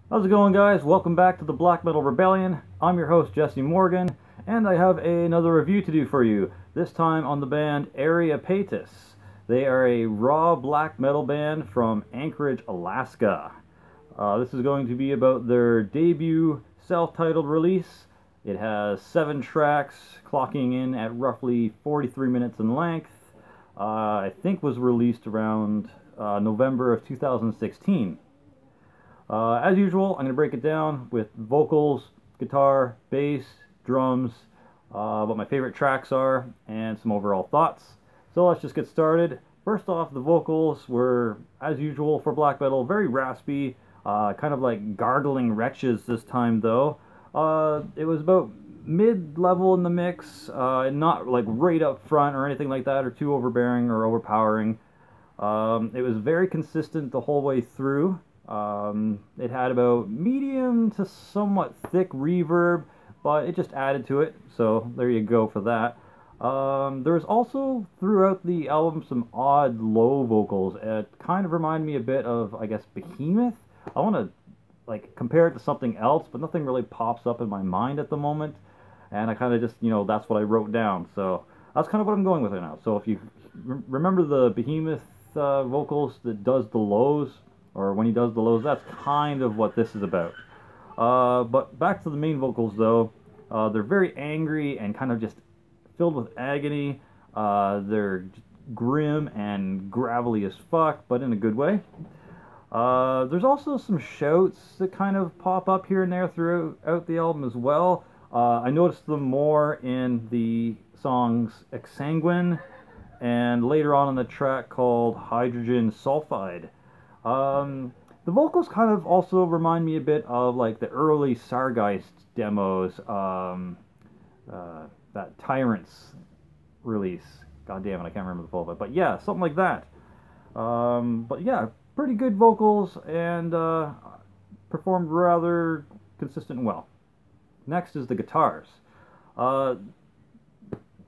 How's it going, guys? Welcome back to the Black Metal Rebellion. I'm your host, Jesse Morgan, and I have another review to do for you, this time on the band Arria Paetus. They are a raw black metal band from Anchorage, Alaska. This is going to be about their debut self-titled release. It has 7 tracks, clocking in at roughly 43 minutes in length. I think was released around November of 2016. As usual, I'm going to break it down with vocals, guitar, bass, drums, what my favorite tracks are, and some overall thoughts. So let's just get started. First off, the vocals were, as usual for black metal, very raspy, kind of like gargling wretches this time though. It was about mid-level in the mix, not like right up front or anything like that, or too overbearing or overpowering. It was very consistent the whole way through. It had about medium to somewhat thick reverb, but it just added to it, so there you go for that. There was also, throughout the album, some odd low vocals. It kind of reminded me a bit of, I guess, Behemoth. I want to, like, compare it to something else, but nothing really pops up in my mind at the moment, and I kind of just, that's what I wrote down, so that's kind of what I'm going with right now. So if you remember the Behemoth vocals that does the lows, or when he does the lows, that's kind of what this is about. But back to the main vocals though, they're very angry and kind of just filled with agony. They're grim and gravelly as fuck, but in a good way. There's also some shouts that kind of pop up here and there throughout the album as well. I noticed them more in the songs Exsanguine and later on in the track called Hydrogen Sulfide. The vocals kind of also remind me a bit of like the early Sargeist demos, that Tyrants release. God damn it, I can't remember the full of it. But yeah, something like that. But yeah, pretty good vocals and performed rather consistent and well. Next is the guitars.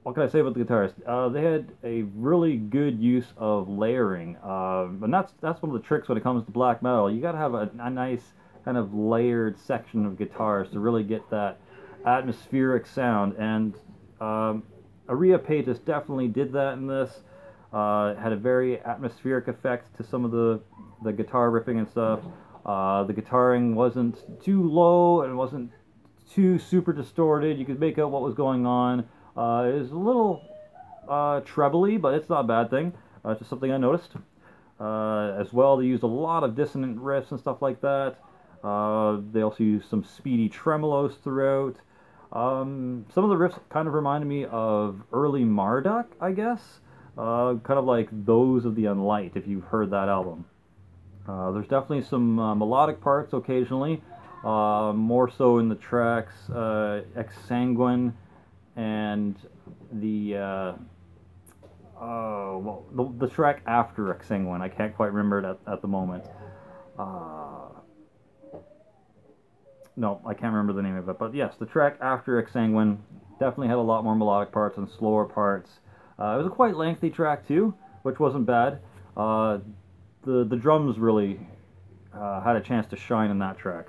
What can I say about the guitars? They had a really good use of layering, and that's one of the tricks when it comes to black metal. You got to have a nice kind of layered section of guitars to really get that atmospheric sound, and Arria Paetus definitely did that in this. It had a very atmospheric effect to some of the guitar riffing and stuff. The guitaring wasn't too low and wasn't too super distorted. You could make out what was going on. It was a little trebly, but it's not a bad thing. It's just something I noticed. As well, they used a lot of dissonant riffs and stuff like that. They also used some speedy tremolos throughout. Some of the riffs kind of reminded me of early Marduk, I guess. Kind of like those of the Unlight, if you've heard that album. There's definitely some melodic parts occasionally, more so in the tracks Exsanguine and the the track after Exsanguine. I can't quite remember it at the moment. No, I can't remember the name of it. But yes, the track after Exsanguine definitely had a lot more melodic parts and slower parts. It was a quite lengthy track too, which wasn't bad. The drums really had a chance to shine in that track.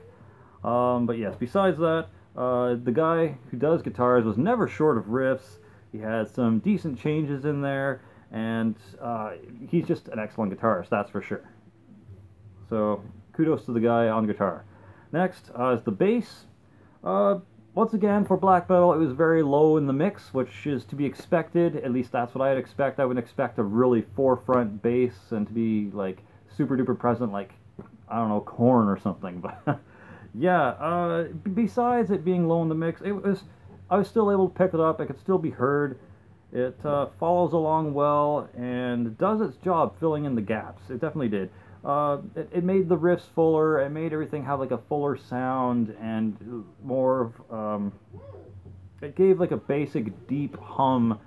But yes, besides that, the guy who does guitars was never short of riffs. He had some decent changes in there, and he's just an excellent guitarist, that's for sure. So, kudos to the guy on guitar. Next is the bass. Once again, for black metal, it was very low in the mix, which is to be expected. At least that's what I'd expect. I would expect a really forefront bass and to be like super duper present, like, I don't know, Korn or something. But yeah, besides it being low in the mix, I was still able to pick it up. It could still be heard. It follows along well and does its job filling in the gaps. It definitely did. It made the riffs fuller. It made everything have like a fuller sound and more of, it gave like a basic deep hum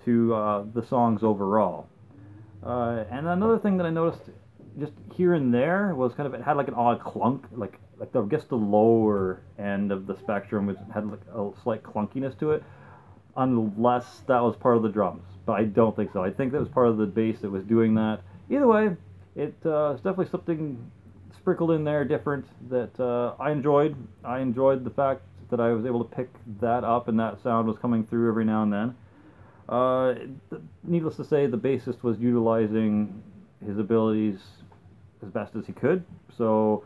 to the songs overall. And another thing that I noticed just here and there was kind of, it had like an odd clunk, like I guess the lower end of the spectrum had like a slight clunkiness to it, unless that was part of the drums. But I don't think so. I think that was part of the bass that was doing that. Either way, it's definitely something sprinkled in there different that I enjoyed. I enjoyed the fact that I was able to pick that up and that sound was coming through every now and then. Needless to say, the bassist was utilizing his abilities as best as he could, so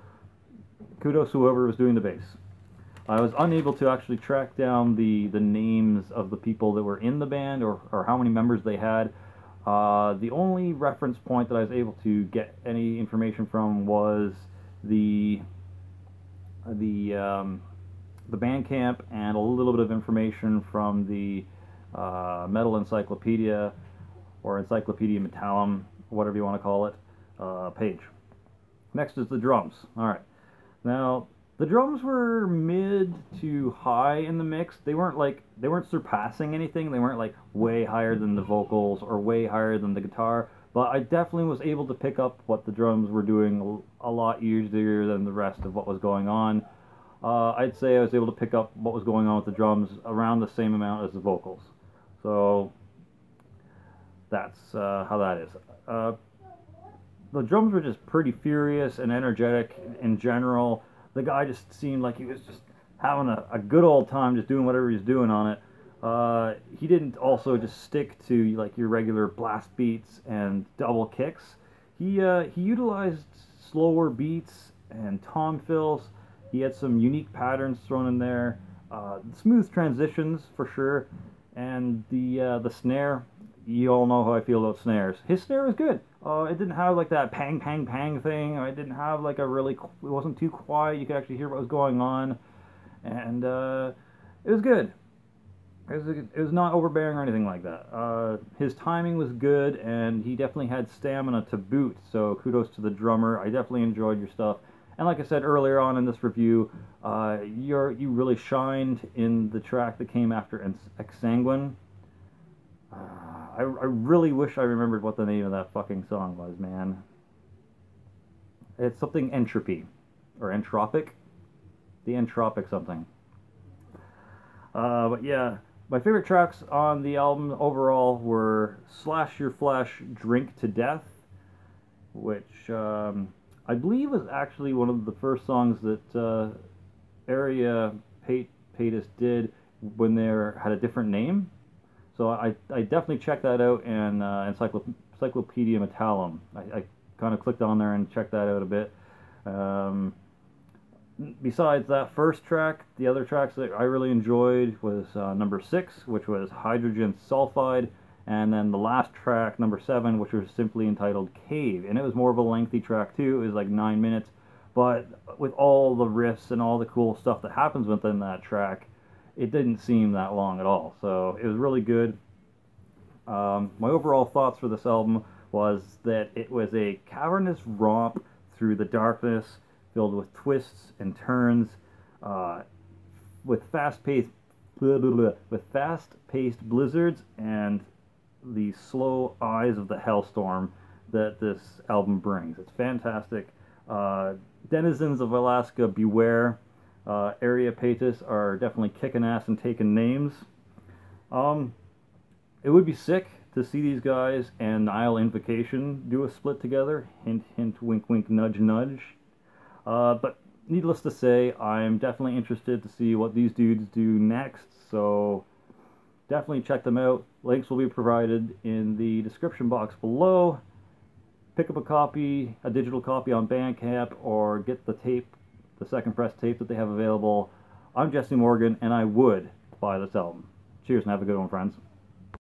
kudos whoever was doing the bass. I was unable to actually track down the names of the people that were in the band or how many members they had. The only reference point that I was able to get any information from was the bandcamp and a little bit of information from the Metal Encyclopedia or Encyclopedia Metallum, whatever you want to call it, page. Next is the drums. Alright, now the drums were mid to high in the mix. They weren't surpassing anything. They weren't like way higher than the vocals or way higher than the guitar, but I definitely was able to pick up what the drums were doing a lot easier than the rest of what was going on. I'd say I was able to pick up what was going on with the drums around the same amount as the vocals. So that's how that is. The drums were just pretty furious and energetic in general. The guy just seemed like he was just having a good old time just doing whatever he's doing on it. He didn't also just stick to like your regular blast beats and double kicks. He utilized slower beats and tom fills. He had some unique patterns thrown in there, smooth transitions for sure, and the snare. You all know how I feel about snares. His snare was good. It didn't have like that pang pang pang thing. It didn't have like a really. It wasn't too quiet. You could actually hear what was going on, and it was good. It was not overbearing or anything like that. His timing was good, and he definitely had stamina to boot. So kudos to the drummer. I definitely enjoyed your stuff. And like I said earlier on in this review, you really shined in the track that came after Exsanguine. I really wish I remembered what the name of that fucking song was, man. It's something entropy. Or entropic? The entropic something. But yeah, my favorite tracks on the album overall were Slash Your Flesh, Drink to Death, which I believe was actually one of the first songs that Arria Paetus did when they had a different name. So I definitely checked that out in Encyclopedia Metallum. I kind of clicked on there and checked that out a bit. Besides that first track, the other tracks that I really enjoyed was number 6, which was Hydrogen Sulfide, and then the last track, number 7, which was simply entitled Cave. And it was more of a lengthy track too. It was like 9 minutes, but with all the riffs and all the cool stuff that happens within that track, it didn't seem that long at all, so it was really good. My overall thoughts for this album was that it was a cavernous romp through the darkness, filled with twists and turns, with fast-paced blizzards and the slow eyes of the hellstorm that this album brings. It's fantastic. Denizens of Alaska, beware. Arria Paetus are definitely kicking ass and taking names. It would be sick to see these guys and Nihil Invocation do a split together. Hint, hint, wink, wink, nudge, nudge. But needless to say, I'm definitely interested to see what these dudes do next, so definitely check them out. Links will be provided in the description box below. Pick up a copy, a digital copy on Bandcamp, or get the tape, the second press tape that they have available. I'm Jesse Morgan, and I would buy this album. Cheers and have a good one, friends.